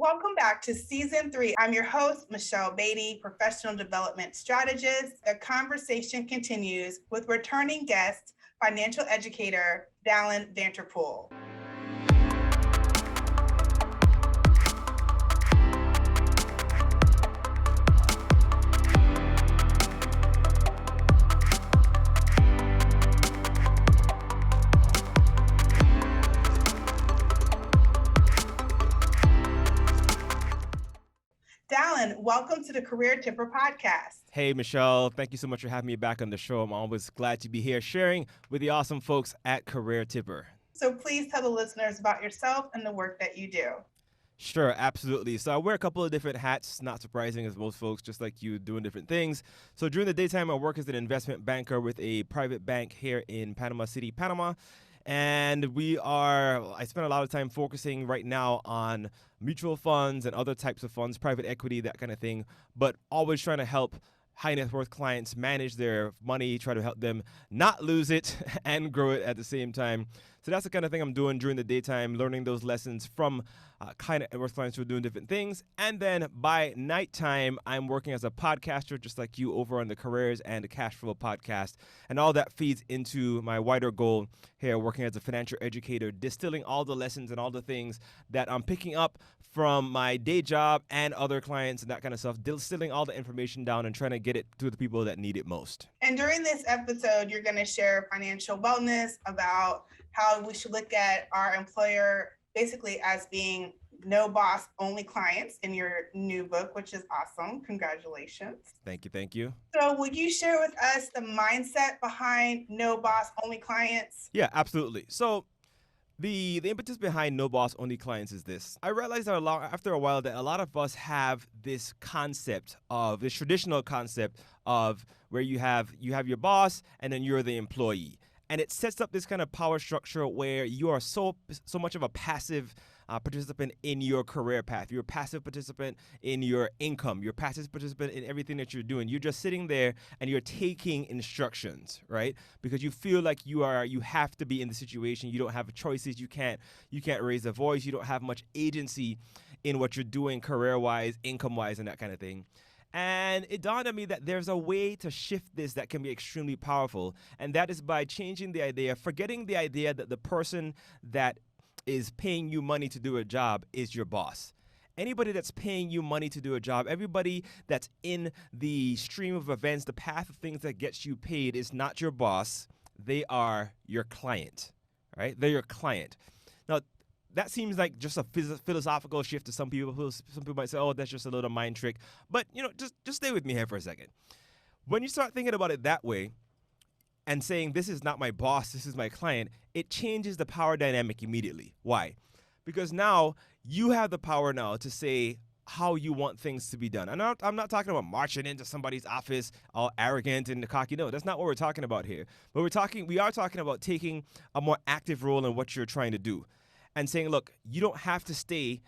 Welcome back to Season 3. I'm your host, Michelle Beatty, Professional Development Strategist. The conversation continues with returning guest, financial educator, Dalan Vanterpool. Dalan, welcome to the Career Tipper podcast. Hey, Michelle. Thank you so much for having me back on the show. I'm always glad to be here sharing with the awesome folks at Career Tipper. So please tell the listeners about yourself and the work that you do. Sure, absolutely. So I wear a couple of different hats, not surprising as most folks, just like you, doing different things. So during the daytime, I work as an investment banker with a private bank here in Panama City, Panama. And I spend a lot of time focusing right now on mutual funds and other types of funds, private equity, that kind of thing, but always trying to help high net worth clients manage their money, try to help them not lose it and grow it at the same time. So that's the kind of thing I'm doing during the daytime, learning those lessons from high net worth clients who are doing different things. And then by nighttime, I'm working as a podcaster, just like you, over on the Careers and the Cash Flow podcast. And all that feeds into my wider goal here, working as a financial educator, distilling all the lessons and all the things that I'm picking up from my day job and other clients and that kind of stuff, distilling all the information down and trying to get it to the people that need it most. And during this episode, you're going to share financial wellness, about how we should look at our employer basically as being no boss, only clients in your new book, which is awesome. Congratulations. Thank you. So would you share with us the mindset behind no boss, only clients? Yeah, absolutely. So the impetus behind no boss only clients is this. I realized that after a while that a lot of us have this traditional concept of where you have your boss and then you're the employee. And it sets up this kind of power structure where you are so much of a passive participant in your career path. You're a passive participant in your income. You're a passive participant in everything that you're doing. You're just sitting there and you're taking instructions, right? Because you feel like you have to be in the situation. You don't have choices. You can't raise a voice. You don't have much agency in what you're doing career-wise, income-wise, and that kind of thing. And it dawned on me that there's a way to shift this that can be extremely powerful, and that is by changing the idea, forgetting the idea that the person that is paying you money to do a job is your boss. Anybody that's paying you money to do a job, everybody that's in the stream of events, the path of things that gets you paid is not your boss. They are your client, right? They're your client. Now, that seems like just a philosophical shift to some people. Some people might say, oh, that's just a little mind trick. But, just stay with me here for a second. When you start thinking about it that way and saying, this is not my boss, this is my client, it changes the power dynamic immediately. Why? Because now you have the power now to say how you want things to be done. And I'm not talking about marching into somebody's office all arrogant and cocky. No, that's not what we're talking about here. But we are talking about taking a more active role in what you're trying to do. And saying, look, you don't have to stay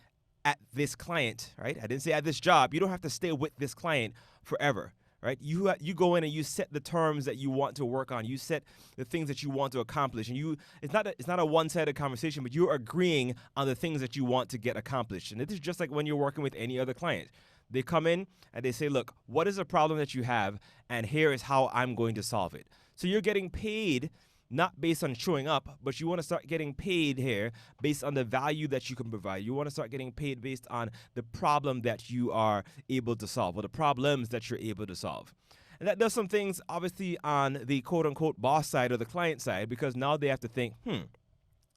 at this client, right? I didn't say at this job. You don't have to stay with this client forever, right? You go in and you set the terms that you want to work on. You set the things that you want to accomplish. And it's not a one-sided conversation, but you're agreeing on the things that you want to get accomplished. And this is just like when you're working with any other client. They come in and they say, look, what is the problem that you have? And here is how I'm going to solve it. So you're getting paid not based on showing up, but you want to start getting paid here based on the value that you can provide. You want to start getting paid based on the problem that you are able to solve, or the problems that you're able to solve. And that does some things, obviously, on the quote-unquote boss side or the client side, because now they have to think,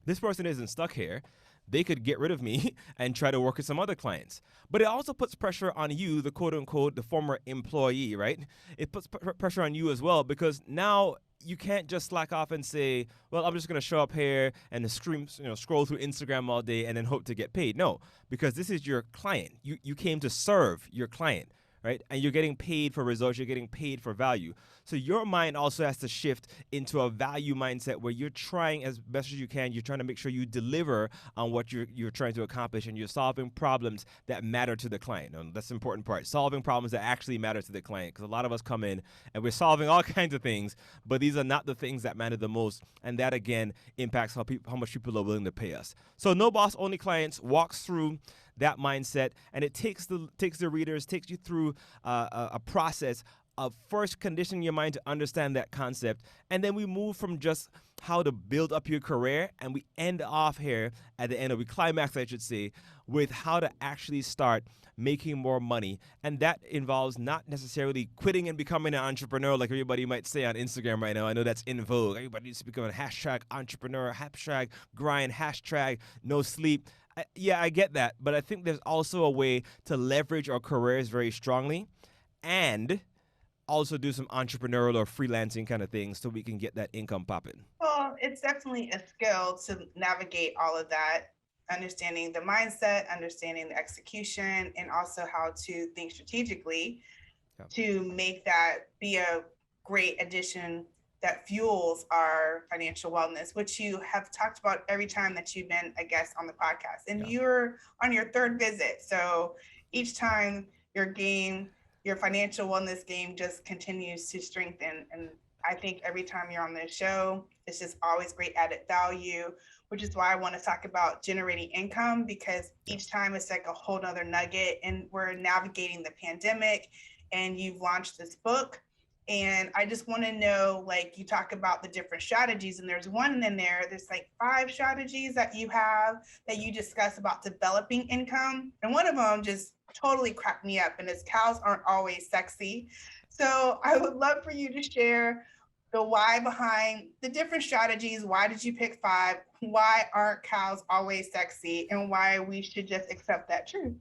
this person isn't stuck here. They could get rid of me and try to work with some other clients. But it also puts pressure on you, the quote-unquote, the former employee, right? It puts pressure on you as well, because now you can't just slack off and say, well, I'm just going to show up here and scroll through Instagram all day and then hope to get paid. No, because this is your client. You came to serve your client, right? And you're getting paid for results. You're getting paid for value. So your mind also has to shift into a value mindset where you're trying as best as you can. You're trying to make sure you deliver on what you're trying to accomplish, and you're solving problems that matter to the client. And that's the important part, solving problems that actually matter to the client, because a lot of us come in and we're solving all kinds of things, but these are not the things that matter the most. And that, again, impacts how much people are willing to pay us. So No Boss Only Clients walks through that mindset, and it takes the readers, takes you through a process of first conditioning your mind to understand that concept, and then we move from just how to build up your career, and we end off here at the end, or we climax, I should say, with how to actually start making more money. And that involves not necessarily quitting and becoming an entrepreneur like everybody might say on Instagram right now. I know that's in vogue. Everybody needs to become a hashtag entrepreneur, hashtag grind, hashtag no sleep. Yeah, I get that, but I think there's also a way to leverage our careers very strongly and also do some entrepreneurial or freelancing kind of things so we can get that income popping. Well, it's definitely a skill to navigate all of that, understanding the mindset, understanding the execution, and also how to think strategically to make that be a great addition that fuels our financial wellness, which you have talked about every time that you've been a guest on the podcast. And you're on your third visit. So each time your financial wellness game just continues to strengthen. And I think every time you're on this show, it's just always great added value, which is why I want to talk about generating income, because each time it's like a whole nother nugget. And we're navigating the pandemic, and you've launched this book. And I just want to know, like, you talk about the different strategies, and there's one in there's like 5 strategies that you have that you discuss about developing income. And one of them just totally cracked me up, and it's cows aren't always sexy. So I would love for you to share the why behind the different strategies. Why did you pick 5? Why aren't cows always sexy? And why we should just accept that truth.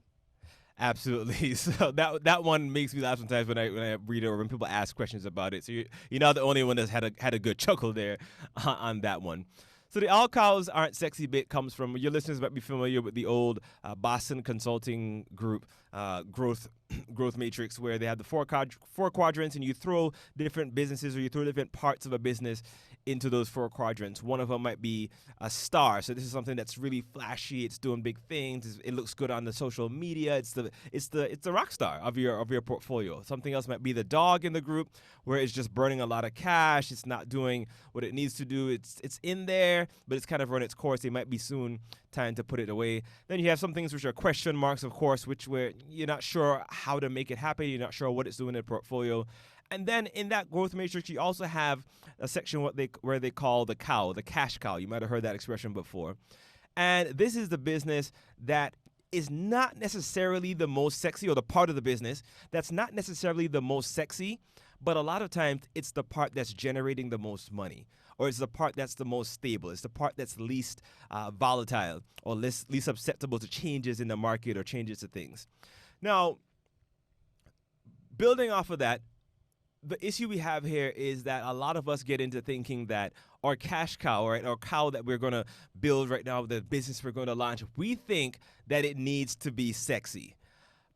Absolutely. So that one makes me laugh sometimes when I read it or when people ask questions about it. So you're not the only one that's had a good chuckle there on that one. So the all cows aren't sexy bit comes from, your listeners might be familiar with the old Boston Consulting Group growth matrix, where they have the four quadrants, and you throw different businesses or you throw different parts of a business into those 4 quadrants. One of them might be a star. So this is something that's really flashy. It's doing big things. It looks good on the social media. It's the rock star of your portfolio. Something else might be the dog in the group, where it's just burning a lot of cash. It's not doing what it needs to do. It's in there, but it's kind of run its course. It might be soon time to put it away. Then you have some things which are question marks, of course, where you're not sure how to make it happen. You're not sure what it's doing in the portfolio. And then in that growth matrix, you also have a section where they call the cow, the cash cow. You might have heard that expression before. And this is the business that is not necessarily the most sexy, or the part of the business that's not necessarily the most sexy, but a lot of times it's the part that's generating the most money, or it's the part that's the most stable. It's the part that's least volatile or least susceptible to changes in the market or changes to things. Now, building off of that, the issue we have here is that a lot of us get into thinking that our cash cow, right, or cow that we're going to build right now, the business we're going to launch, we think that it needs to be sexy.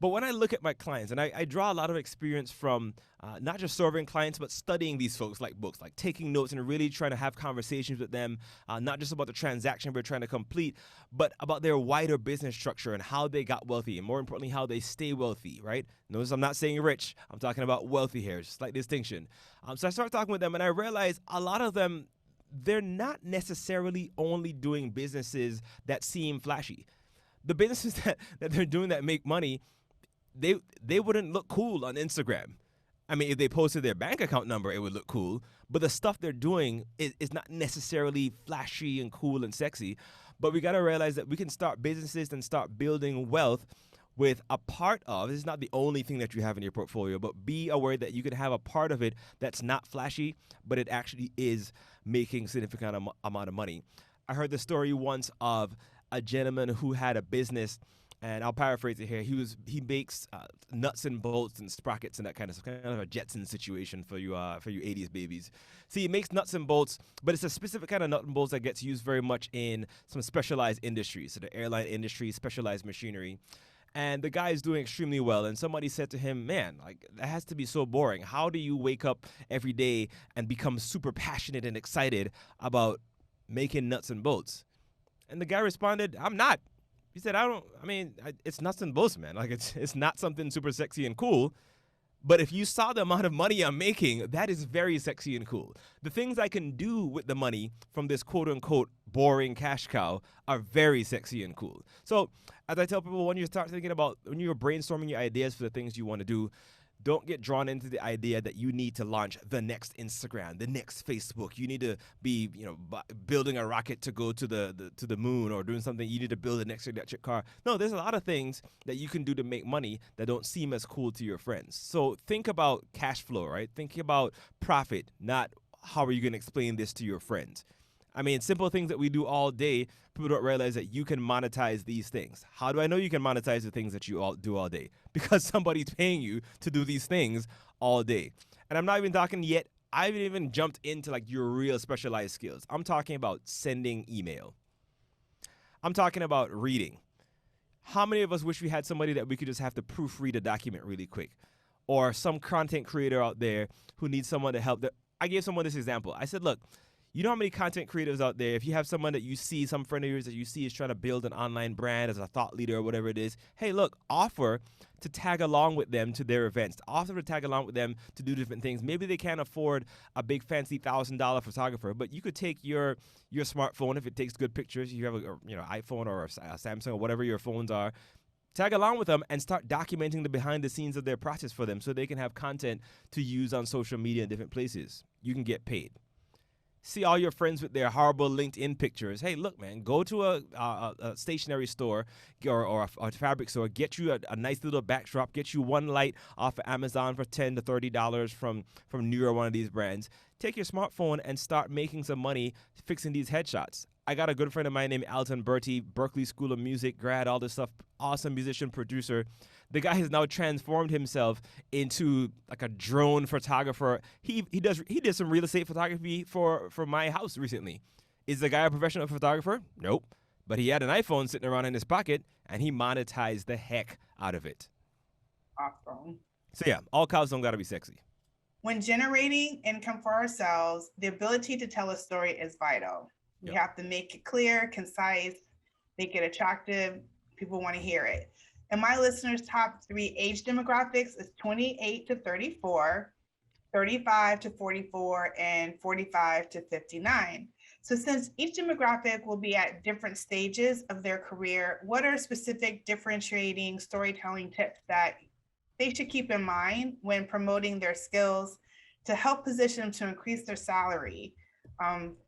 But when I look at my clients, and I draw a lot of experience from not just serving clients, but studying these folks like books, like taking notes and really trying to have conversations with them, not just about the transaction we're trying to complete, but about their wider business structure and how they got wealthy, and more importantly, how they stay wealthy, right? Notice I'm not saying rich. I'm talking about wealthy here, slight distinction. So I started talking with them, and I realized a lot of them, they're not necessarily only doing businesses that seem flashy. The businesses that they're doing that make money, they wouldn't look cool on Instagram. I mean, if they posted their bank account number, it would look cool. But the stuff they're doing is not necessarily flashy and cool and sexy. But we got to realize that we can start businesses and start building wealth with a part of, this is not the only thing that you have in your portfolio, but be aware that you can have a part of it that's not flashy, but it actually is making a significant amount of money. I heard the story once of a gentleman who had a business, and I'll paraphrase it here. He makes nuts and bolts and sprockets and that kind of stuff, kind of a Jetson situation for you 80s babies. See, he makes nuts and bolts, but it's a specific kind of nut and bolts that gets used very much in some specialized industries, so the airline industry, specialized machinery. And the guy is doing extremely well. And somebody said to him, man, like, that has to be so boring. How do you wake up every day and become super passionate and excited about making nuts and bolts? And the guy responded, I'm not. He said, it's nuts and bolts, man. Like, it's not something super sexy and cool. But if you saw the amount of money I'm making, that is very sexy and cool. The things I can do with the money from this quote unquote boring cash cow are very sexy and cool. So, as I tell people, when you start thinking about, when you're brainstorming your ideas for the things you want to do, don't get drawn into the idea that you need to launch the next Instagram, the next Facebook. You need to be, building a rocket to go to the moon, or doing something. You need to build the next electric car. No, there's a lot of things that you can do to make money that don't seem as cool to your friends. So think about cash flow, right? Think about profit, not how are you going to explain this to your friends. I mean, simple things that we do all day, people don't realize that you can monetize these things. How do I know you can monetize the things that you all do all day? Because somebody's paying you to do these things all day. And I'm not even talking yet, I haven't even jumped into like your real specialized skills. I'm talking about sending email. I'm talking about reading. How many of us wish we had somebody that we could just have to proofread a document really quick? Or some content creator out there who needs someone to help. I gave someone this example. I said, look, you know how many content creators out there, if you have someone that you see, some friend of yours that you see is trying to build an online brand as a thought leader or whatever it is, hey, look, offer to tag along with them to their events, offer to tag along with them to do different things. Maybe they can't afford a big fancy $1,000 photographer, but you could take your smartphone, if it takes good pictures, you have a iPhone or a Samsung or whatever your phones are, tag along with them and start documenting the behind the scenes of their process for them so they can have content to use on social media in different places. You can get paid. See all your friends with their horrible LinkedIn pictures. Hey, look, man, go to a stationery store or a fabric store, get you a nice little backdrop, get you one light off of Amazon for $10 to $30 from New or one of these brands. Take your smartphone and start making some money fixing these headshots. I got a good friend of mine named Alton Bertie, Berkeley School of Music grad, all this stuff, awesome musician, producer. The guy has now transformed himself into like a drone photographer. He did some real estate photography for my house recently. Is the guy a professional photographer? Nope. But he had an iPhone sitting around in his pocket, and he monetized the heck out of it. Awesome. So yeah, all cows don't gotta be sexy. When generating income for ourselves, the ability to tell a story is vital. We have to make it clear, concise, make it attractive. People want to hear it. And my listeners' top 3 age demographics is 28 to 34, 35 to 44, and 45 to 59. So since each demographic will be at different stages of their career, what are specific differentiating storytelling tips that they should keep in mind when promoting their skills to help position them to increase their salary?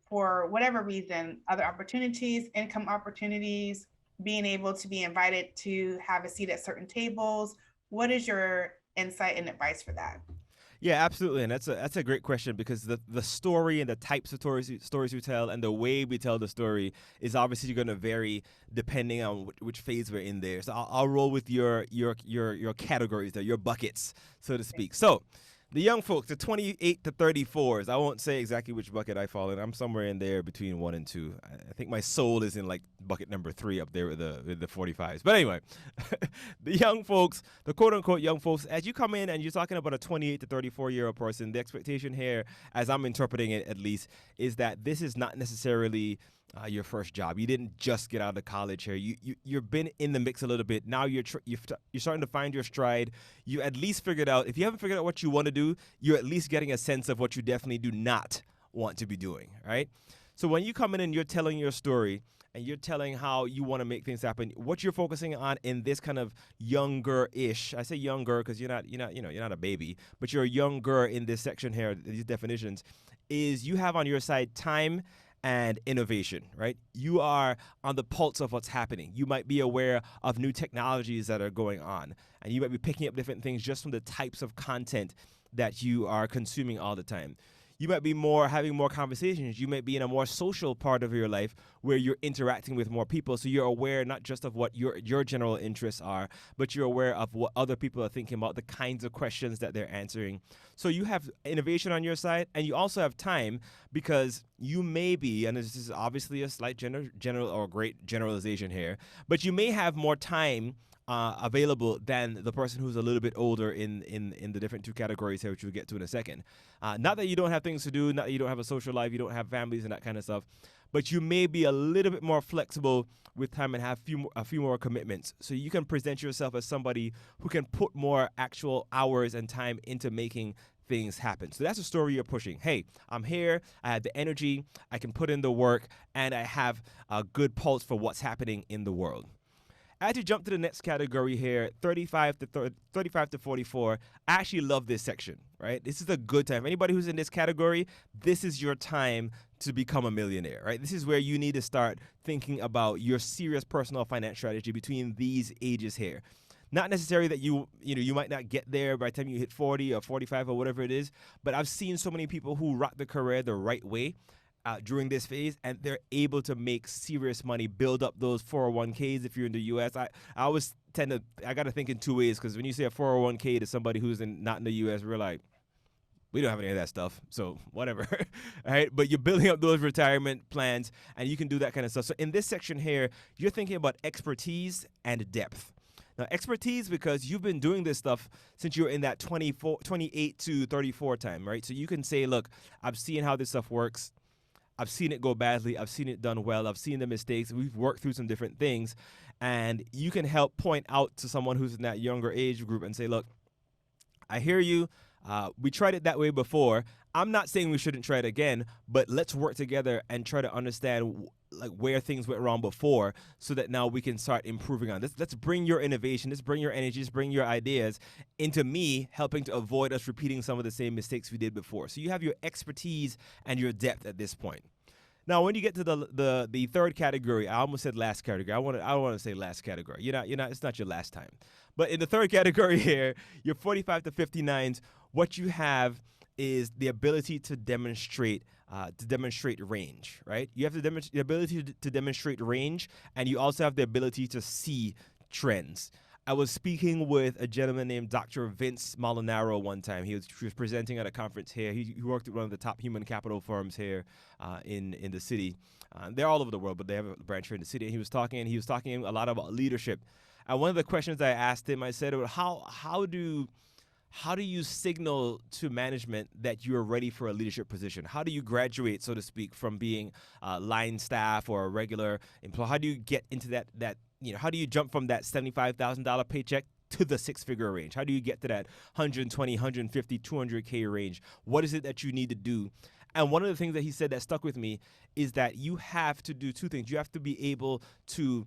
For whatever reason, other opportunities, income opportunities, being able to be invited to have a seat at certain tables. What is your insight and advice for that? Yeah, absolutely, and that's a great question, because the story and the types of stories we tell and the way we tell the story is obviously going to vary depending on which phase we're in there. So I'll roll with your categories there, your buckets, so to speak. So the young folks, the 28 to 34s, I won't say exactly which bucket I fall in. I'm somewhere in there between 1 and 2. I think my soul is in like bucket number 3 up there with the 45s. But anyway, the young folks, the quote-unquote young folks, as you come in and you're talking about a 28 to 34-year-old person, the expectation here, as I'm interpreting it at least, is that this is not necessarily your first job. You didn't just get out of college here. You've been in the mix a little bit. Now you're starting to find your stride. You at least figured out, if you haven't figured out what you want to do, you're at least getting a sense of what you definitely do not want to be doing, right? So when you come in and you're telling your story and you're telling how you want to make things happen, what you're focusing on in this kind of younger-ish, I say younger because you're not a baby, but you're younger in this section here, these definitions, is you have on your side time and innovation, right? You are on the pulse of what's happening. You might be aware of new technologies that are going on, and you might be picking up different things just from the types of content that you are consuming all the time. You might be having more conversations. You might be in a more social part of your life where you're interacting with more people. So you're aware not just of what your general interests are, but you're aware of what other people are thinking about, the kinds of questions that they're answering. So you have innovation on your side, and you also have time, because you may be, and this is obviously a slight general or great generalization here, but you may have more time available than the person who's a little bit older in the different 2 categories here, which we'll get to in a second. Not that you don't have things to do, not that you don't have a social life, you don't have families and that kind of stuff, but you may be a little bit more flexible with time and have a few more commitments. So you can present yourself as somebody who can put more actual hours and time into making things happen. So that's the story you're pushing. Hey, I'm here. I have the energy. I can put in the work, and I have a good pulse for what's happening in the world. As you jump to the next category here, 35 to 44, I actually love this section, right? This is a good time. Anybody who's in this category, this is your time to become a millionaire, right? This is where you need to start thinking about your serious personal finance strategy between these ages here. Not necessarily that you might not get there by the time you hit 40 or 45 or whatever it is, but I've seen so many people who rock the career the right way during this phase, and they're able to make serious money, build up those 401ks. If you're in the U.S., I always I got to think in two ways, because when you say a 401k to somebody who's not in the U.S., we're like, we don't have any of that stuff, so whatever, all right? But you're building up those retirement plans, and you can do that kind of stuff. So in this section here, you're thinking about expertise and depth. Now, expertise, because you've been doing this stuff since you were in that 28 to 34 time, right? So you can say, look, I'm seeing how this stuff works. I've seen it go badly. I've seen it done well. I've seen the mistakes. We've worked through some different things. And you can help point out to someone who's in that younger age group and say, look, I hear you. We tried it that way before. I'm not saying we shouldn't try it again, but let's work together and try to understand like where things went wrong before, so that now we can start improving on this. Let's bring your innovation, let's bring your energy, let's bring your ideas into me, helping to avoid us repeating some of the same mistakes we did before. So you have your expertise and your depth at this point. Now, when you get to the third category, I almost said last category. I don't want to say last category. You're not. It's not your last time. But in the third category here, your 45 to 59s, what you have is the ability to demonstrate range, right? You have the ability to demonstrate range, and you also have the ability to see trends. I was speaking with a gentleman named Dr. Vince Molinaro one time. He was presenting at a conference here. He worked at one of the top human capital firms here in the city. They're all over the world, but they have a branch here in the city. And he was talking a lot about leadership. And one of the questions I asked him, I said, how do you signal to management that you're ready for a leadership position? How do you graduate, so to speak, from being line staff or a regular employee? How do you get into that how do you jump from that $75,000 paycheck to the six-figure range? How do you get to that 120, 150, 200K range? What is it that you need to do? And one of the things that he said that stuck with me is that you have to do two things. You have to be able to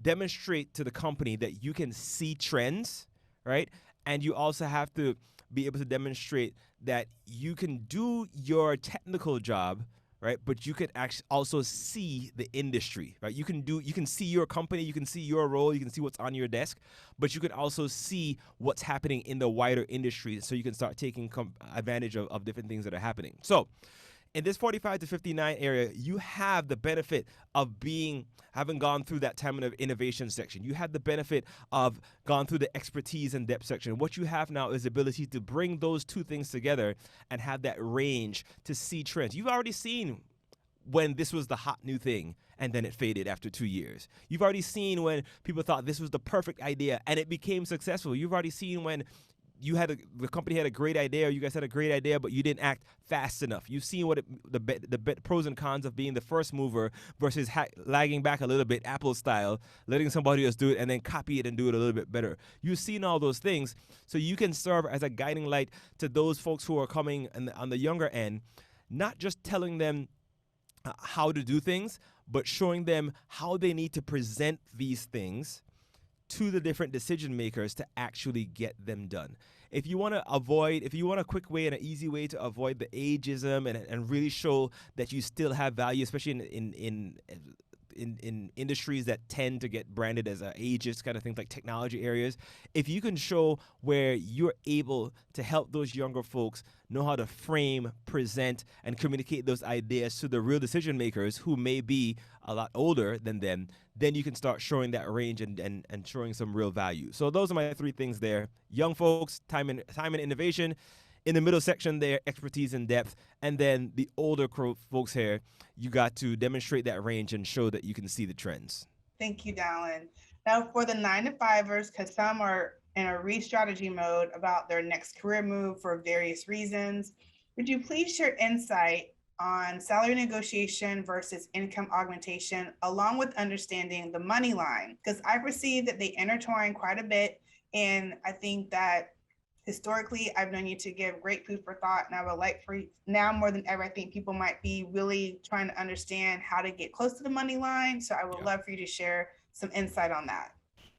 demonstrate to the company that you can see trends, right? And you also have to be able to demonstrate that you can do your technical job, right? But you can actually also see the industry, right? You can see your company, you can see your role, you can see what's on your desk, but you can also see what's happening in the wider industry, so you can start taking advantage of different things that are happening. So in this 45 to 59 area, you have the benefit of having gone through that time of innovation section. You have the benefit of gone through the expertise and depth section. What you have now is the ability to bring those two things together and have that range to see trends. You've already seen when this was the hot new thing and then it faded after 2 years. You've already seen when people thought this was the perfect idea and it became successful. You've already seen when the company had a great idea, or you guys had a great idea, but you didn't act fast enough. You've seen what the pros and cons of being the first mover versus lagging back a little bit, Apple style, letting somebody else do it and then copy it and do it a little bit better. You've seen all those things, so you can serve as a guiding light to those folks who are coming on the younger end, not just telling them how to do things, but showing them how they need to present these things to the different decision makers to actually get them done. If you want a quick way and an easy way to avoid the ageism and really show that you still have value, especially in industries that tend to get branded as ageist kind of things, like technology areas, if you can show where you're able to help those younger folks know how to frame, present, and communicate those ideas to the real decision makers who may be a lot older than them, then you can start showing that range and showing some real value. So those are my three things there. Young folks, time and innovation. In the middle section there, expertise and depth. And then the older folks here, you got to demonstrate that range and show that you can see the trends. Thank you, Dalan. Now for the 9-to-5ers, because some are in a re-strategy mode about their next career move for various reasons, would you please share insight on salary negotiation versus income augmentation, along with understanding the money line, because I perceive that they intertwine quite a bit. And I think that historically, I've known you to give great food for thought. And I would like for now more than ever, I think people might be really trying to understand how to get close to the money line. So I would Yeah. love for you to share some insight on that.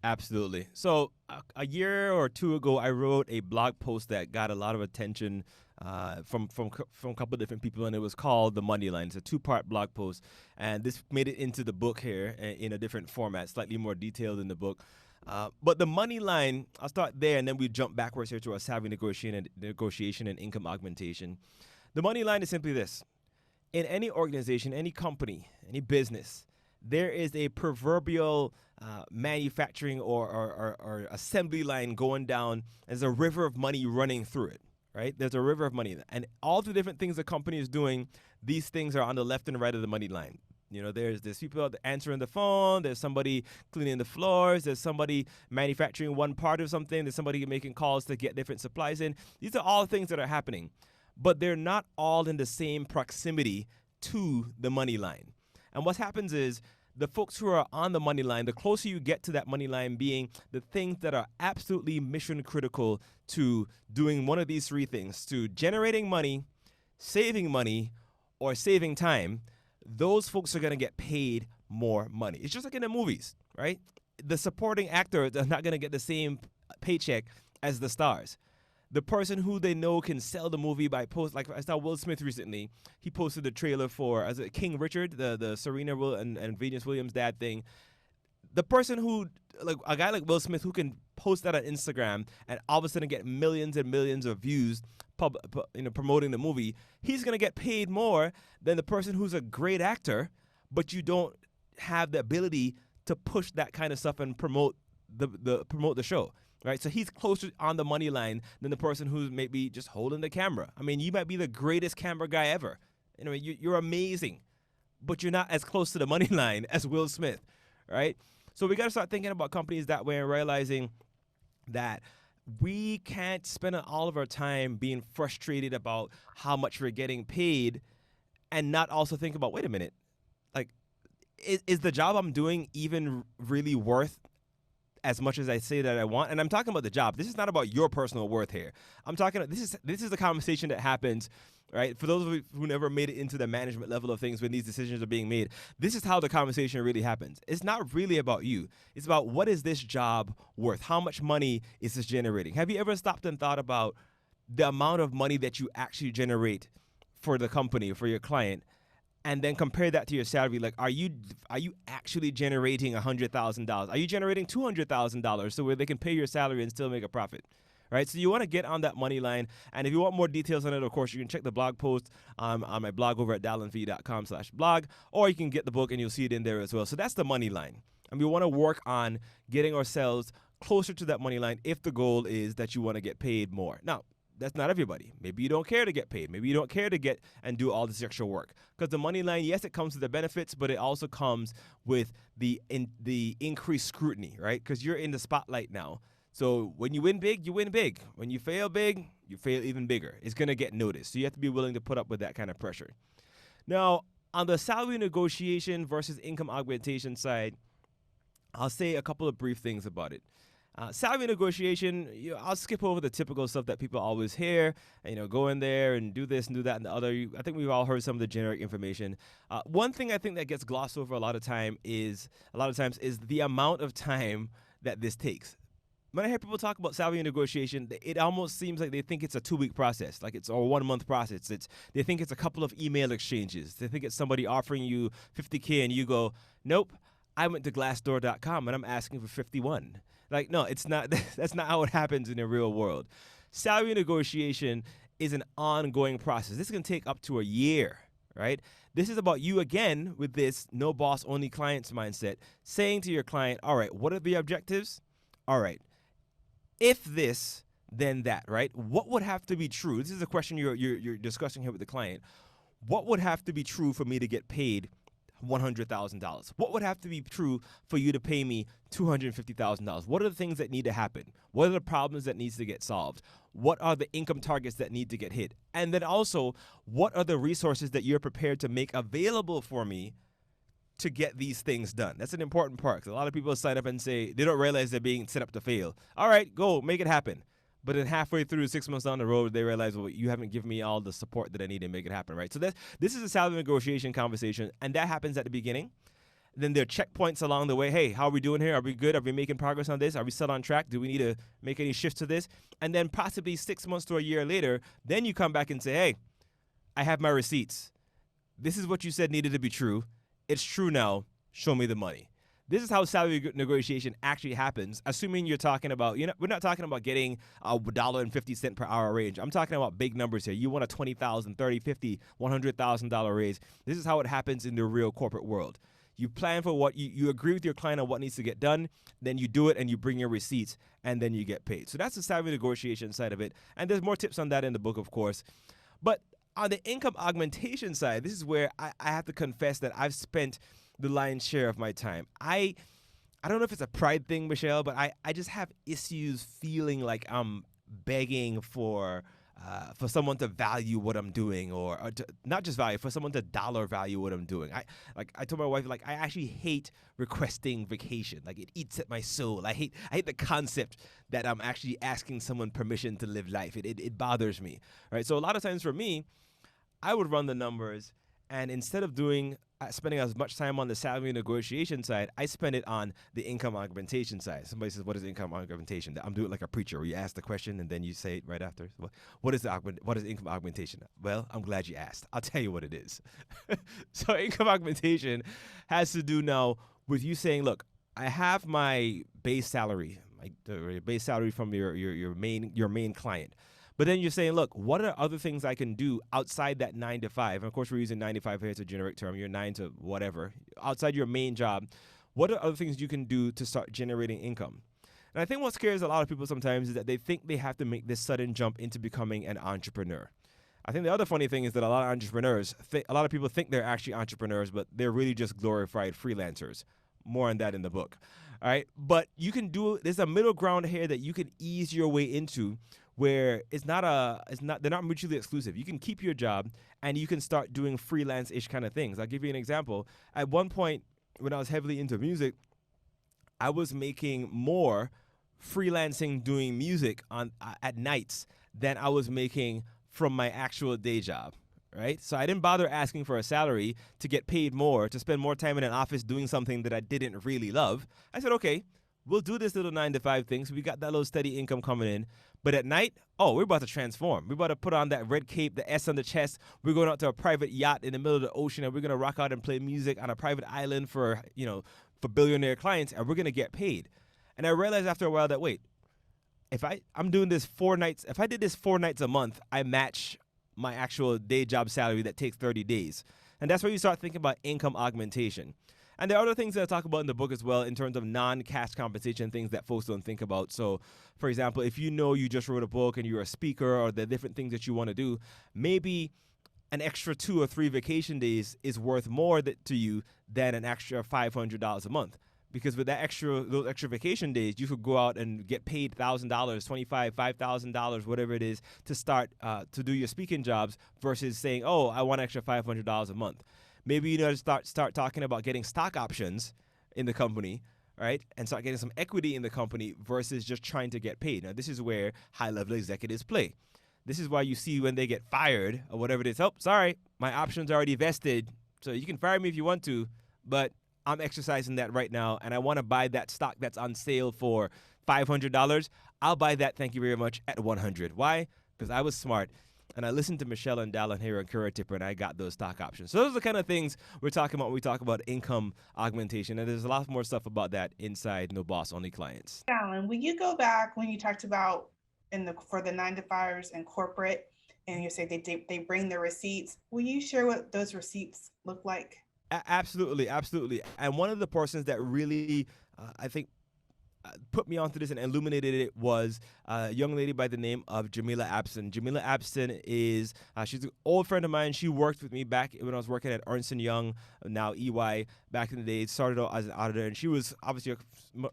Absolutely. So a year or two ago, I wrote a blog post that got a lot of attention from a couple of different people, and it was called "The Money Line." It's a two-part blog post, and this made it into the book here in a different format, slightly more detailed in the book. But the money line, I'll start there, and then we jump backwards here to our savvy negotiation and income augmentation. The money line is simply this: in any organization, any company, any business, there is a proverbial manufacturing or assembly line going down. There's a river of money running through it, right? There's a river of money. And all the different things the company is doing, these things are on the left and right of the money line. There's people answering the phone. There's somebody cleaning the floors. There's somebody manufacturing one part of something. There's somebody making calls to get different supplies in. These are all things that are happening, but they're not all in the same proximity to the money line. And what happens is the folks who are on the money line, the closer you get to that money line being the things that are absolutely mission critical to doing one of these three things, to generating money, or saving time, those folks are going to get paid more money. It's just like in the movies, right? The supporting actor is not going to get the same paycheck as the stars. The person who they know can sell the movie by post, like I saw Will Smith recently. He posted the trailer for King Richard, the Serena and Venus Williams' dad thing. The person who, like a guy like Will Smith, who can post that on Instagram and all of a sudden get millions and millions of views, promoting the movie, he's gonna get paid more than the person who's a great actor, but you don't have the ability to push that kind of stuff and promote the show. Right, so he's closer on the money line than the person who's maybe just holding the camera. I mean, you might be the greatest camera guy ever. You're amazing, but you're not as close to the money line as Will Smith, right? So we got to start thinking about companies that way and realizing that we can't spend all of our time being frustrated about how much we're getting paid and not also think about, wait a minute, like, is the job I'm doing even really worth as much as I say that I want? And I'm talking about the job. This is not about your personal worth here. I'm talking, this is the conversation that happens, right? For those of you who never made it into the management level of things when these decisions are being made, this is how the conversation really happens. It's not really about you. It's about, what is this job worth? How much money is this generating? Have you ever stopped and thought about the amount of money that you actually generate for the company, for your client, and then compare that to your salary? Like, are you actually generating $100,000? Are you generating $200,000 so where they can pay your salary and still make a profit? Right? So you want to get on that money line. And if you want more details on it, of course, you can check the blog post on my blog over at dalanv.com/blog, or you can get the book and you'll see it in there as well. So that's the money line. And we want to work on getting ourselves closer to that money line if the goal is that you want to get paid more. Now, that's not everybody. Maybe you don't care to get paid. Maybe you don't care to get and do all this extra work. Because the money line, yes, it comes with the benefits, but it also comes with the increased scrutiny, right? Because you're in the spotlight now. So when you win big, you win big. When you fail big, you fail even bigger. It's going to get noticed. So you have to be willing to put up with that kind of pressure. Now, on the salary negotiation versus income augmentation side, I'll say a couple of brief things about it. Salary negotiation, I'll skip over the typical stuff that people always hear. Go in there and do this and do that and the other. I think we've all heard some of the generic information. One thing I think that gets glossed over a lot of times is the amount of time that this takes. When I hear people talk about salary negotiation, it almost seems like they think it's a 2-week process, like it's a 1-month process. They think it's a couple of email exchanges. They think it's somebody offering you $50K and you go, nope, I went to Glassdoor.com and I'm asking for 51. Like, no, it's not. That's not how it happens in the real world. Salary negotiation is an ongoing process. This can take up to a year, right? This is about you, again, with this no boss, only clients mindset, saying to your client, all right, what are the objectives? All right, if this, then that, right? What would have to be true? This is a question you're discussing here with the client. What would have to be true for me to get paid $100,000? What would have to be true for you to pay me $250,000? What are the things that need to happen? What are the problems that needs to get solved? What are the income targets that need to get hit? And then also, what are the resources that you're prepared to make available for me to get these things done? That's an important part, because a lot of people sign up and say they don't realize they're being set up to fail. All right, go make it happen. But then halfway through, 6 months down the road, they realize, well, you haven't given me all the support that I need to make it happen, right? So this is a salary negotiation conversation, and that happens at the beginning. Then there are checkpoints along the way. Hey, how are we doing here? Are we good? Are we making progress on this? Are we still on track? Do we need to make any shifts to this? And then possibly 6 months to a year later, then you come back and say, hey, I have my receipts. This is what you said needed to be true. It's true now. Show me the money. This is how salary negotiation actually happens, assuming you're talking about, we're not talking about getting a $1.50 per hour range. I'm talking about big numbers here. You want a $20,000, $30,000, $50,000, $100,000 raise. This is how it happens in the real corporate world. You plan for what you agree with your client on what needs to get done, then you do it and you bring your receipts, and then you get paid. So that's the salary negotiation side of it. And there's more tips on that in the book, of course. But on the income augmentation side, this is where I have to confess that I've spent the lion's share of my time. I don't know if it's a pride thing, Michelle, but I just have issues feeling like I'm begging for someone to value what I'm doing, or to, not just value, for someone to dollar value what I'm doing. I told my wife, like, I actually hate requesting vacation. Like, it eats at my soul. I hate the concept that I'm actually asking someone permission to live life. It bothers me, right? So a lot of times for me, I would run the numbers, and instead of spending as much time on the salary negotiation side, I spend it on the income augmentation side. Somebody says, what is income augmentation? I'm doing it like a preacher, where you ask the question and then you say it right after. What is income augmentation? Well, I'm glad you asked. I'll tell you what it is. So income augmentation has to do now with you saying, look, I have my base salary, the base salary from your main client. But then you're saying, look, what are other things I can do outside that 9 to 5? And of course, we're using 9 to 5 here to generic term. You're 9 to whatever. Outside your main job, what are other things you can do to start generating income? And I think what scares a lot of people sometimes is that they think they have to make this sudden jump into becoming an entrepreneur. I think the other funny thing is that a lot of people think they're actually entrepreneurs, but they're really just glorified freelancers. More on that in the book. All right. But there's a middle ground here that you can ease your way into, where they're not mutually exclusive. You can keep your job and you can start doing freelance-ish kind of things. I'll give you an example. At one point, when I was heavily into music, I was making more freelancing doing music at nights than I was making from my actual day job, right? So I didn't bother asking for a salary to get paid more, to spend more time in an office doing something that I didn't really love. I said, okay, we'll do this little 9 to 5 thing. So we got that little steady income coming in. But at night, we're about to transform. We're about to put on that red cape, the S on the chest. We're going out to a private yacht in the middle of the ocean, and we're going to rock out and play music on a private island for billionaire clients, and we're going to get paid. And I realized after a while that, wait, if I'm doing this 4 nights, if I did this 4 nights a month, I match my actual day job salary that takes 30 days. And that's where you start thinking about income augmentation. And there are other things that I talk about in the book as well in terms of non-cash compensation, things that folks don't think about. So, for example, if you just wrote a book and you're a speaker, or the different things that you want to do, maybe an extra 2 or 3 vacation days is worth more to you than an extra $500 a month. Because with those extra vacation days, you could go out and get paid $1,000, $2,500, $5,000, whatever it is, to start to do your speaking jobs, versus saying, I want extra $500 a month. Maybe you know to start talking about getting stock options in the company, right? And start getting some equity in the company versus just trying to get paid. Now, this is where high-level executives play. This is why you see when they get fired or whatever it is, sorry, my options are already vested, so you can fire me if you want to, but I'm exercising that right now, and I want to buy that stock that's on sale for $500. I'll buy that, thank you very much, at $100. Why? Because I was smart. And I listened to Michelle and Dalan here on Career Tipper, and I got those stock options. So those are the kind of things we're talking about when we talk about income augmentation. And there's a lot more stuff about that inside No Boss Only Clients. Dalan, will you go back when you talked about for the 9 to 5ers and corporate, and you say they bring their receipts? Will you share what those receipts look like? Absolutely. And one of the portions that really, I think, put me onto this and illuminated it was a young lady by the name of Jamila Abson. Jamila Abson is she's an old friend of mine. She worked with me back when I was working at Ernst& Young, now EY, back in the day. Started out as an auditor, and she was obviously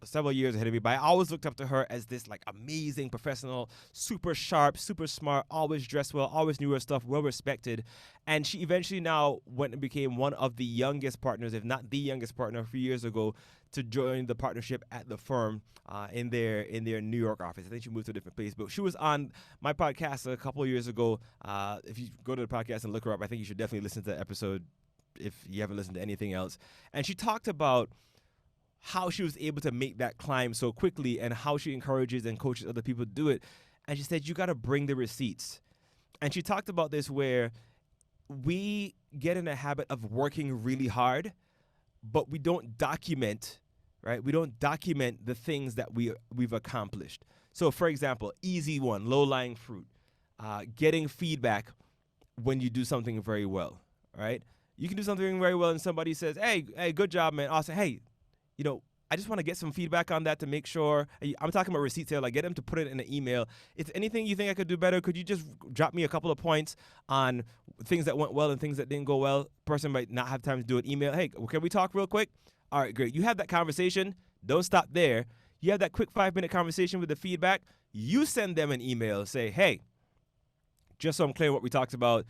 several years ahead of me, but I always looked up to her as this like amazing professional, super sharp, super smart, always dressed well, always knew her stuff, well respected. And she eventually now went and became one of the youngest partners, if not the youngest partner, a few years ago, to join the partnership at the firm in their New York office. I think she moved to a different place, but she was on my podcast a couple of years ago. If you go to the podcast and look her up, I think you should definitely listen to the episode if you haven't listened to anything else. And she talked about how she was able to make that climb so quickly and how she encourages and coaches other people to do it. And she said, you got to bring the receipts. And she talked about this where we get in a habit of working really hard, but we don't document, right? We don't document the things that we've accomplished. So, for example, easy one, low-lying fruit, getting feedback when you do something very well, right? You can do something very well and somebody says, hey, good job, man. I'll say, hey, I just want to get some feedback on that to make sure. I'm talking about receipts here. Like, get them to put it in an email. If anything you think I could do better, could you just drop me a couple of points on things that went well and things that didn't go well? Person might not have time to do an email. Hey, can we talk real quick? All right, great. You have that conversation. Don't stop there. You have that quick 5-minute conversation with the feedback. You send them an email. Say, hey, just so I'm clear what we talked about,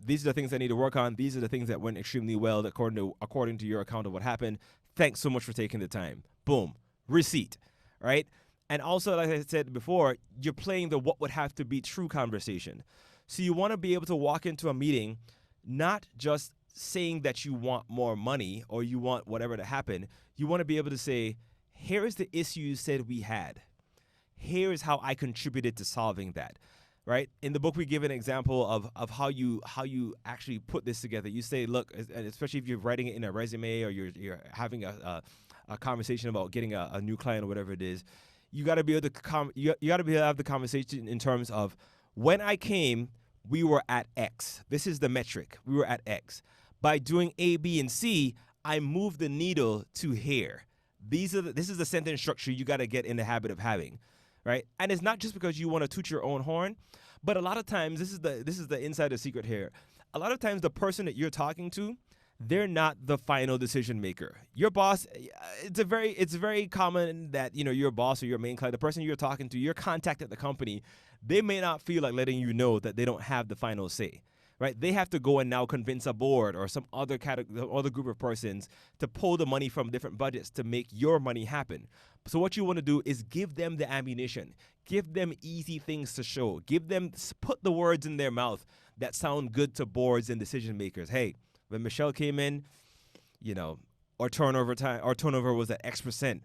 these are the things I need to work on. These are the things that went extremely well according to your account of what happened. Thanks so much for taking the time. Boom. Receipt, right? And also, like I said before, you're playing the what would have to be true conversation. So you want to be able to walk into a meeting not just saying that you want more money or you want whatever to happen. You want to be able to say, here is the issue you said we had. Here is how I contributed to solving that. Right? In the book, we give an example of how you actually put this together. You say, look, especially if you're writing it in a resume or you're having a conversation about getting a new client or whatever it is, you got to be able to you got to be able to have the conversation in terms of when I came, we were at X. This is the metric. We were at X. By doing A, B, and C, I moved the needle to here. This is the sentence structure you got to get in the habit of having. Right? And it's not just because you want to toot your own horn, but a lot of times, this is the insider secret here. A lot of times the person that you're talking to, they're not the final decision maker. Your boss, it's very common that, your boss or your main client, the person you're talking to, your contact at the company, they may not feel like letting you know that they don't have the final say. Right? They have to go and now convince a board or some other group of persons to pull the money from different budgets to make your money happen. So what you want to do is give them the ammunition, give them easy things to show, put the words in their mouth that sound good to boards and decision makers. Hey, when Michelle came in, our turnover was at X%,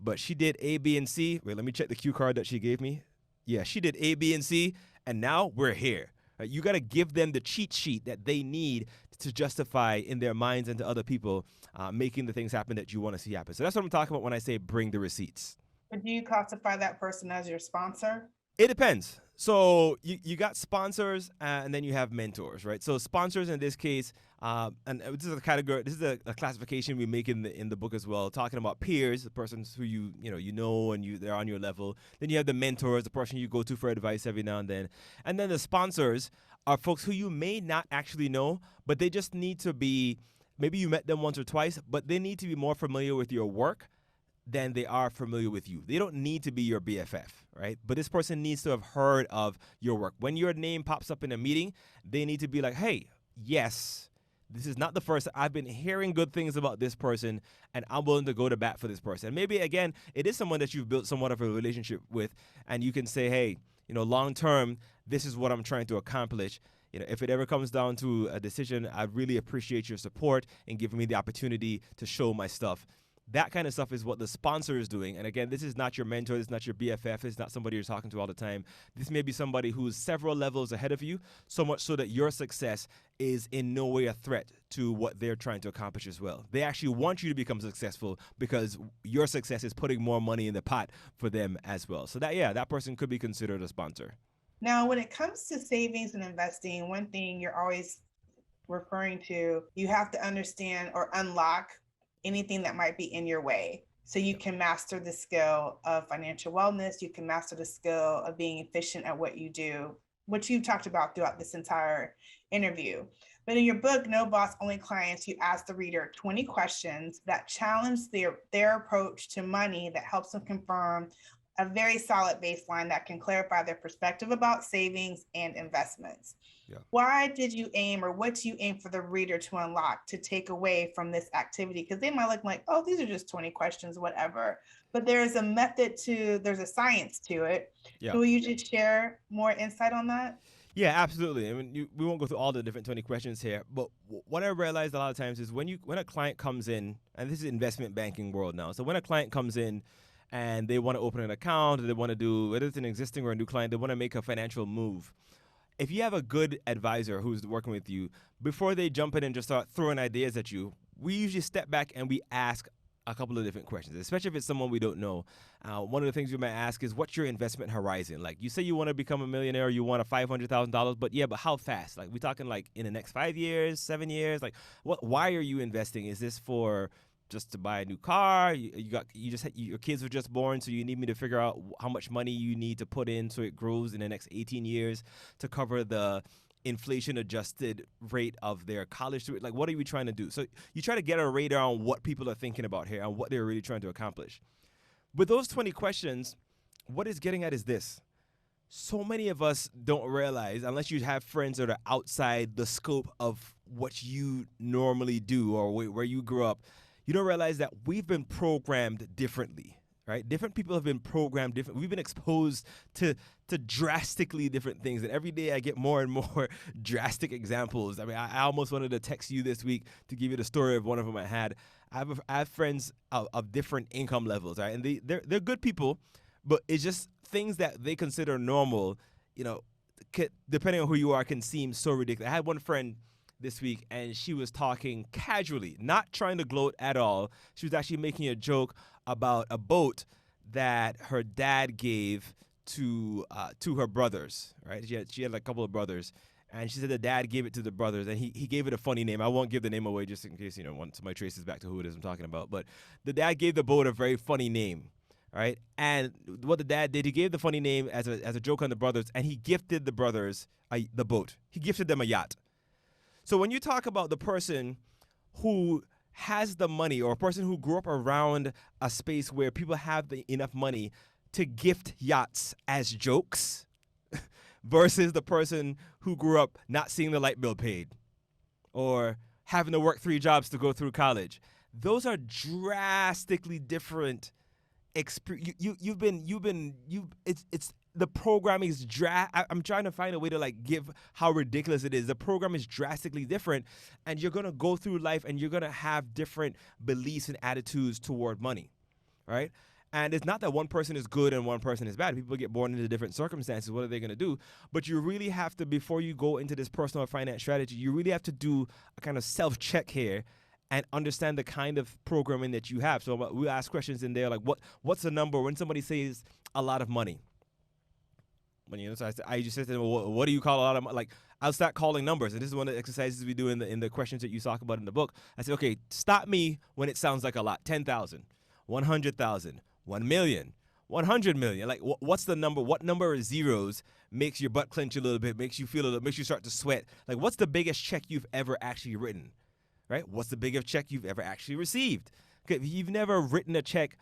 but she did A, B, and C. Wait, let me check the cue card that she gave me. Yeah, she did A, B, and C, and now we're here. You got to give them the cheat sheet that they need to justify in their minds and to other people making the things happen that you want to see happen. So that's what I'm talking about when I say bring the receipts. But do you classify that person as your sponsor? It depends. So you got sponsors and then you have mentors, right? So sponsors in this case, and this is a category, this is a classification we make in the book as well, talking about peers, the persons who you know and they're on your level. Then you have the mentors, the person you go to for advice every now and then. And then the sponsors are folks who you may not actually know, but they just need to be, maybe you met them once or twice, but they need to be more familiar with your work than they are familiar with you. They don't need to be your BFF, right? But this person needs to have heard of your work. When your name pops up in a meeting, they need to be like, hey, yes, this is not the first. I've been hearing good things about this person, and I'm willing to go to bat for this person. Maybe, again, it is someone that you've built somewhat of a relationship with, and you can say, hey, long term, this is what I'm trying to accomplish. If it ever comes down to a decision, I really appreciate your support and giving me the opportunity to show my stuff. That kind of stuff is what the sponsor is doing. And again, this is not your mentor. This is not your BFF. It's not somebody you're talking to all the time. This may be somebody who's several levels ahead of you, so much so that your success is in no way a threat to what they're trying to accomplish as well. They actually want you to become successful because your success is putting more money in the pot for them as well. So that person could be considered a sponsor. Now, when it comes to savings and investing, one thing you're always referring to, you have to understand or unlock anything that might be in your way. So you can master the skill of financial wellness. You can master the skill of being efficient at what you do, which you've talked about throughout this entire interview. But in your book, No Boss, Only Clients, you ask the reader 20 questions that challenge their approach to money, that helps them confirm a very solid baseline that can clarify their perspective about savings and investments. Yeah. Why did you aim, or what do you aim for the reader to unlock, to take away from this activity? Because they might look like, oh, these are just 20 questions, whatever. But there's a method there's a science to it. Yeah. So will you just share more insight on that? Yeah, absolutely. I mean, we won't go through all the different 20 questions here, but what I realized a lot of times is when a client comes in, and this is investment banking world now. So when a client comes in and they want to open an account, or they want to do, whether it's an existing or a new client, they want to make a financial move. If you have a good advisor who's working with you, before they jump in and just start throwing ideas at you, we usually step back and we ask a couple of different questions, especially if it's someone we don't know. One of the things we might ask is, what's your investment horizon? Like, you say you want to become a millionaire, you want a $500,000, but how fast? Like, we talking like in the next 5 years, 7 years? Like, why are you investing? Is this for just to buy a new car? Your kids were just born, so you need me to figure out how much money you need to put in so it grows in the next 18 years to cover the inflation adjusted rate of their college student. Like, what are we trying to do? So you try to get a radar on what people are thinking about here and what they're really trying to accomplish. With those 20 questions, what it's getting at is this. So many of us don't realize, unless you have friends that are outside the scope of what you normally do or where you grew up, you don't realize that we've been programmed differently. Right? Different people have been programmed different. We've been exposed to drastically different things. And every day I get more and more drastic examples. I mean, I almost wanted to text you this week to give you the story of one of them I had. I have friends of different income levels, right? And they're good people, but it's just things that they consider normal, depending on who you are, can seem so ridiculous. I had one friend this week, and she was talking casually, not trying to gloat at all. She was actually making a joke about a boat that her dad gave to her brothers, right? She had like a couple of brothers, and she said the dad gave it to the brothers, and he gave it a funny name. I won't give the name away just in case somebody traces back to who it is I'm talking about. But the dad gave the boat a very funny name, right? And what the dad did, he gave the funny name as a joke on the brothers, and he gifted the brothers the boat. He gifted them a yacht. So when you talk about the person who has the money, or a person who grew up around a space where people have enough money to gift yachts as jokes versus the person who grew up not seeing the light bill paid or having to work 3 jobs to go through college, those are drastically different experience. It's the programming is I'm trying to find a way to like give how ridiculous it is. The program is drastically different, and you're gonna go through life and you're gonna have different beliefs and attitudes toward money, right? And it's not that one person is good and one person is bad. People get born into different circumstances. What are they gonna do? But you really have to, before you go into this personal finance strategy, you really have to do a kind of self-check here and understand the kind of programming that you have. So we ask questions in there like, what's the number when somebody says a lot of money? So I just said to them, well, what do you call a lot of money? Like, I'll start calling numbers. And this is one of the exercises we do in the questions that you talk about in the book. I said, okay, stop me when it sounds like a lot. 10,000, 100,000, 1 million, 100 million. Like, what's the number? What number of zeros makes your butt clench a little bit, makes you makes you start to sweat? Like, what's the biggest check you've ever actually written? Right? What's the biggest check you've ever actually received? Okay, if you've never written a check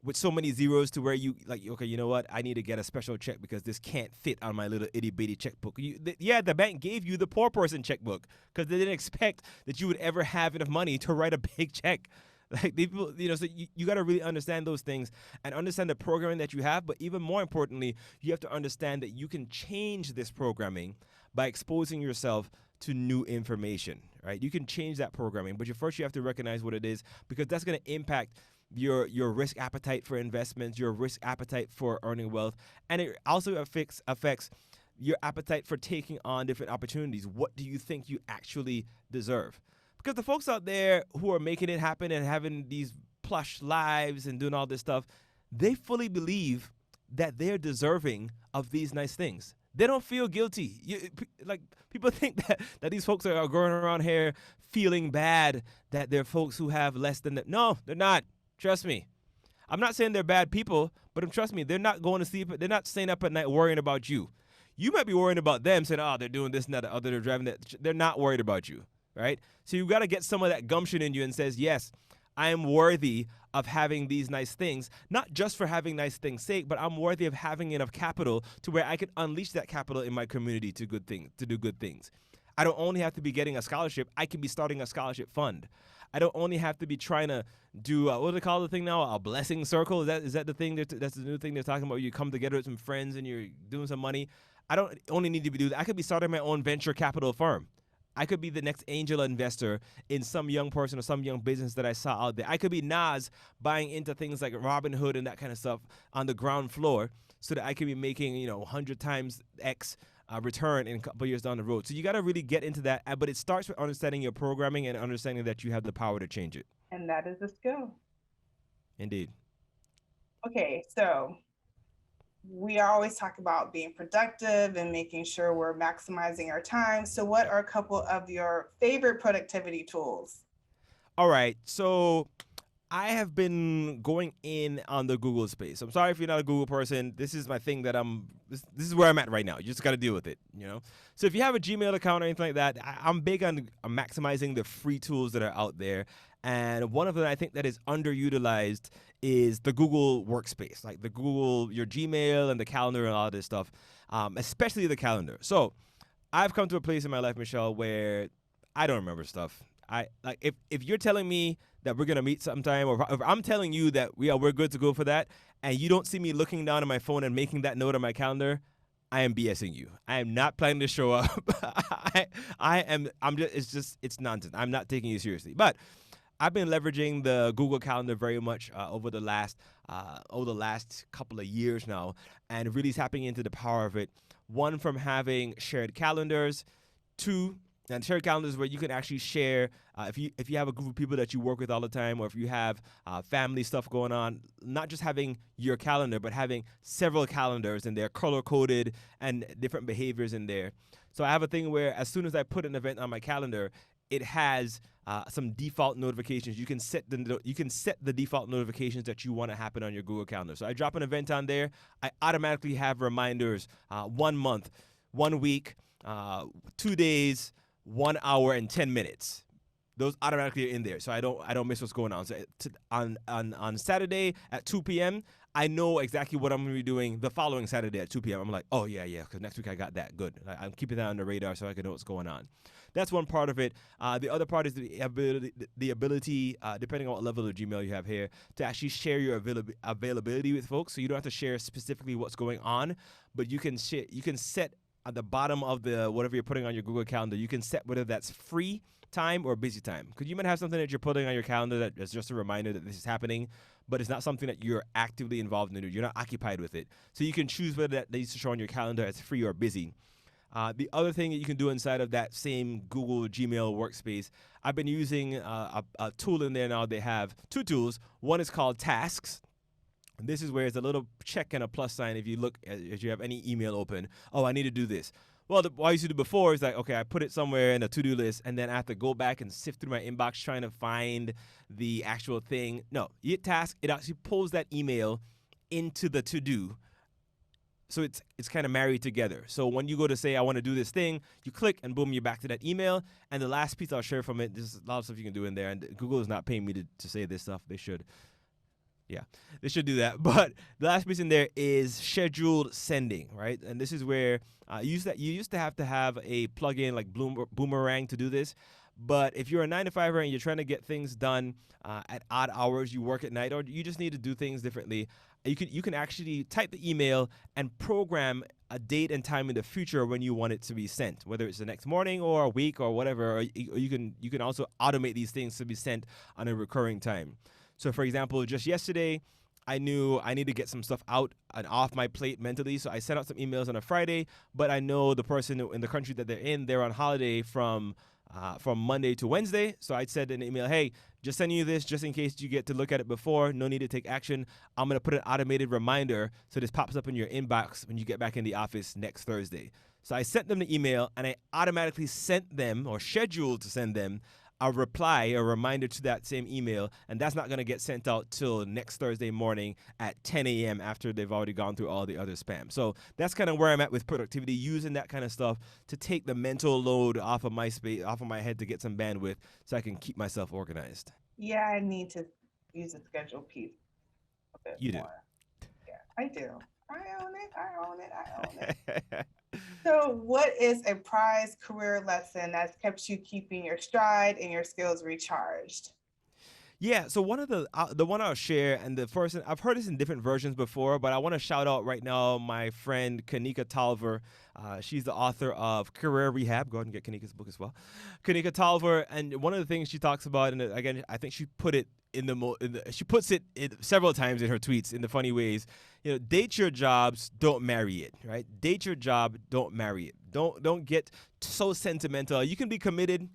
with so many zeros to where you like, okay, you know what? I need to get a special check because this can't fit on my little itty bitty checkbook. The bank gave you the poor person checkbook because they didn't expect that you would ever have enough money to write a big check. Like, people, so you got to really understand those things and understand the programming that you have. But even more importantly, you have to understand that you can change this programming by exposing yourself to new information, right? You can change that programming, but first you have to recognize what it is, because that's going to impact your risk appetite for investments, your risk appetite for earning wealth, and it also affects your appetite for taking on different opportunities. What do you think you actually deserve? Because the folks out there who are making it happen and having these plush lives and doing all this stuff, they fully believe that they're deserving of these nice things. They don't feel guilty. People think that these folks are going around here feeling bad that they're folks who have less than that. No, they're not. Trust me. I'm not saying they're bad people, but trust me, they're not going to sleep. They're not staying up at night worrying about you. You might be worrying about them, saying, "Oh, they're doing this and that, the other, they're driving that." They're not worried about you, right? So you got to get some of that gumption in you and says, "Yes, I am worthy of having these nice things, not just for having nice things' sake, but I'm worthy of having enough capital to where I can unleash that capital in my community to do good things. I don't only have to be getting a scholarship. I can be starting a scholarship fund. I don't only have to be trying to do what do they call the thing now? A blessing circle? Is that the thing? That's the new thing they're talking about. You come together with some friends and you're doing some money. I don't only need to be doing that. I could be starting my own venture capital firm. I could be the next angel investor in some young person or some young business that I saw out there. I could be Nas buying into things like Robinhood and that kind of stuff on the ground floor so that I could be making, 100 times X return in a couple years down the road. So you got to really get into that. But it starts with understanding your programming and understanding that you have the power to change it. And that is a skill. Indeed. Okay, so we always talk about being productive and making sure we're maximizing our time. So what are a couple of your favorite productivity tools? All right. So I have been going in on the Google space. I'm sorry if you're not a Google person. This is my thing that this is where I'm at right now. You just got to deal with it, So if you have a Gmail account or anything like that, I'm big on maximizing the free tools that are out there. And one of them I think that is underutilized is the Google Workspace, like the Google, your Gmail and the calendar and all this stuff, especially the calendar. So I've come to a place in my life, Michelle, where I don't remember stuff. If you're telling me that we're gonna meet sometime, or if I'm telling you that we're good to go for that, and you don't see me looking down at my phone and making that note on my calendar, I am BSing you. I am not planning to show up. It's nonsense. I'm not taking you seriously. But I've been leveraging the Google Calendar very much over the last couple of years now, and really tapping into the power of it. One, from having shared calendars. Two, and shared calendars where you can actually share if you have a group of people that you work with all the time, or if you have family stuff going on, not just having your calendar, but having several calendars and they're color coded and different behaviors in there. So I have a thing where as soon as I put an event on my calendar, it has some default notifications. You can set the default notifications that you want to happen on your Google Calendar. So I drop an event on there, I automatically have reminders 1 month, 1 week, 2 days, 1 hour, and 10 minutes. Those automatically are in there, so I don't miss what's going on. So on Saturday at 2 p.m., I know exactly what I'm going to be doing the following Saturday at 2 p.m. I'm like, oh, yeah, because next week I got that. Good. I'm keeping that on the radar so I can know what's going on. That's one part of it. The other part is the ability, depending on what level of Gmail you have here, to actually share your availability with folks. So you don't have to share specifically what's going on, but you can set at the bottom of the whatever you're putting on your Google Calendar, you can set whether that's free time or busy time. Because you might have something that you're putting on your calendar that is just a reminder that this is happening, but it's not something that you're actively involved in. You're not occupied with it. So you can choose whether that needs to show on your calendar as free or busy. The other thing that you can do inside of that same Google Gmail workspace, I've been using a tool in there now. They have two tools. One is called Tasks. And this is where it's a little check and a plus sign if you look if you have any email open. Oh, I need to do this. Well, what I used to do before is like, okay, I put it somewhere in a to-do list, and then I have to go back and sift through my inbox trying to find the actual thing. No, you hit Task, it actually pulls that email into the to-do. So it's kind of married together. So when you go to say, I want to do this thing, you click and boom, you're back to that email. And the last piece I'll share from it, there's a lot of stuff you can do in there. And Google is not paying me to say this stuff. They should. Yeah, they should do that. But the last piece in there is scheduled sending, right? And this is where you used to have a plugin like Boomerang to do this. But if you're a 9-to-5er and you're trying to get things done at odd hours, you work at night, or you just need to do things differently, you can actually type the email and program a date and time in the future when you want it to be sent, whether it's the next morning or a week or whatever. Or you can also automate these things to be sent on a recurring time. So, for example, just yesterday, I knew I need to get some stuff out and off my plate mentally. So I sent out some emails on a Friday, but I know the person in the country that they're on holiday from Monday to Wednesday. So I said in an email, hey, just sending you this just in case you get to look at it before. No need to take action. I'm going to put an automated reminder so this pops up in your inbox when you get back in the office next Thursday. So I sent them the email, and I automatically sent them, or scheduled to send them, a reply, a reminder to that same email, and that's not going to get sent out till next Thursday morning at 10 a.m. after they've already gone through all the other spam. So that's kind of where I'm at with productivity, using that kind of stuff to take the mental load off of my space, off of my head, to get some bandwidth so I can keep myself organized. Yeah, I need to use a schedule piece a bit You do. more. Yeah, I do. I own it. I own it. I own it. So, what is a prized career lesson that's kept you keeping your stride and your skills recharged? Yeah, so one of the one I'll share, and the first, I've heard this in different versions before, but I want to shout out right now my friend Kanika Tolver. She's the author of Career Rehab. Go ahead and get Kanika's book as well. Kanika Tolver, and one of the things she talks about, and again, I think she put it she puts it in several times in her tweets in the funny ways. You know, date your jobs, don't marry it. Right? Date your job, don't marry it. Don't get so sentimental. You can be committed.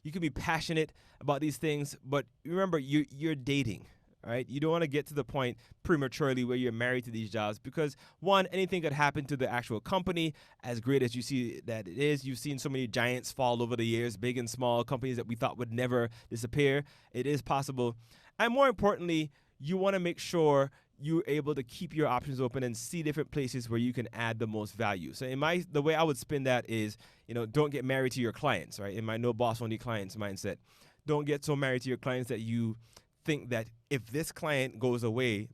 You can be passionate about these things, but remember, you're dating, right? You don't want to get to the point prematurely where you're married to these jobs, because one, anything could happen to the actual company. As great as you see that it is, you've seen so many giants fall over the years, big and small, companies that we thought would never disappear. It is possible. And more importantly, you want to make sure you're able to keep your options open and see different places where you can add the most value. So the way I would spin that is, don't get married to your clients, right? In my no boss only clients mindset, don't get so married to your clients that you think that if this client goes away,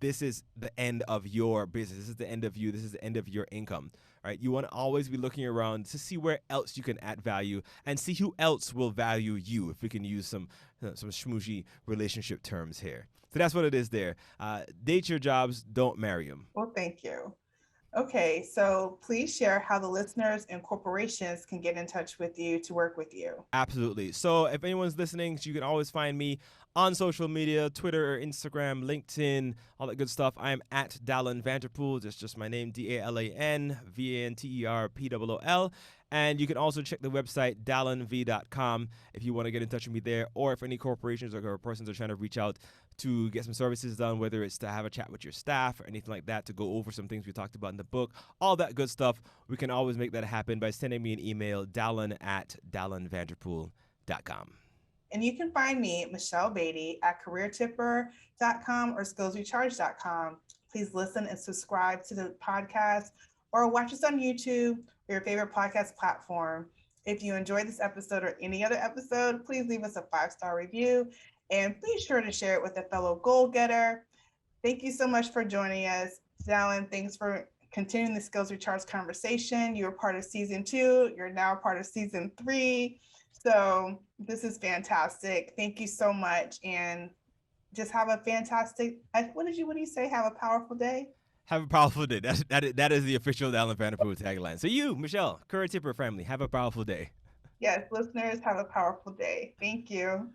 this is the end of your business. This is the end of you. This is the end of your income, right? You want to always be looking around to see where else you can add value and see who else will value you, if we can use some schmooshy relationship terms here. So that's what it is there. Date your jobs, don't marry them. Well, thank you. Okay, so please share how the listeners and corporations can get in touch with you to work with you. Absolutely. So if anyone's listening, you can always find me on social media, Twitter, Instagram, LinkedIn, all that good stuff. I am at Dalan Vanterpool. That's just my name, DalanVanterpool. And you can also check the website, dalanv.com, if you want to get in touch with me there, or if any corporations or persons are trying to reach out to get some services done, whether it's to have a chat with your staff or anything like that, to go over some things we talked about in the book, all that good stuff. We can always make that happen by sending me an email, dalan@dalanvanterpool.com. And you can find me, Michelle Beatty, at careertipper.com or skillsrecharge.com. Please listen and subscribe to the podcast or watch us on YouTube or your favorite podcast platform. If you enjoyed this episode or any other episode, please leave us a 5-star review and be sure to share it with a fellow goal getter. Thank you so much for joining us. Dalan, thanks for continuing the Skills Recharge conversation. You were part of season 2. You're now part of season 3. So this is fantastic. Thank you so much. And just have a fantastic, what do you say? Have a powerful day? Have a powerful day. That is the official Dalan Vanterpool tagline. So you, Michelle, Career Tipper family, have a powerful day. Yes, listeners, have a powerful day. Thank you.